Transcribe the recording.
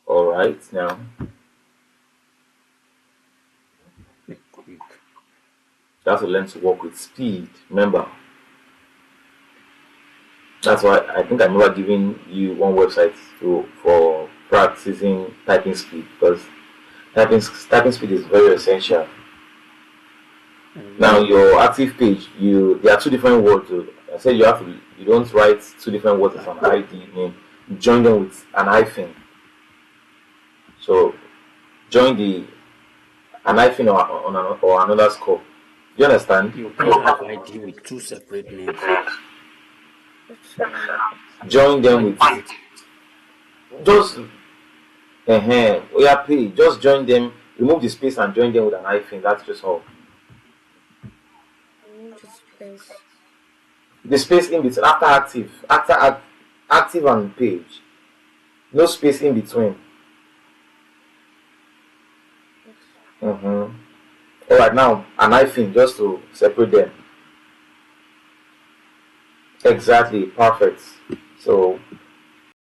All right, now you have to learn to work with speed. Remember, that's why I think I remember giving you one website for practicing typing speed, because typing speed is very essential. Now your active page, there are two different words. I said you don't write two different words as an ID name. You join them with an hyphen. So join an hyphen or another score. Do you understand? You can't have ID with two separate names. Join them with just page. Just join them. Remove the space and join them with an hyphen. That's just all. The space in between after active and page. No space in between. All right, now an hyphen just to separate them. Exactly, perfect. So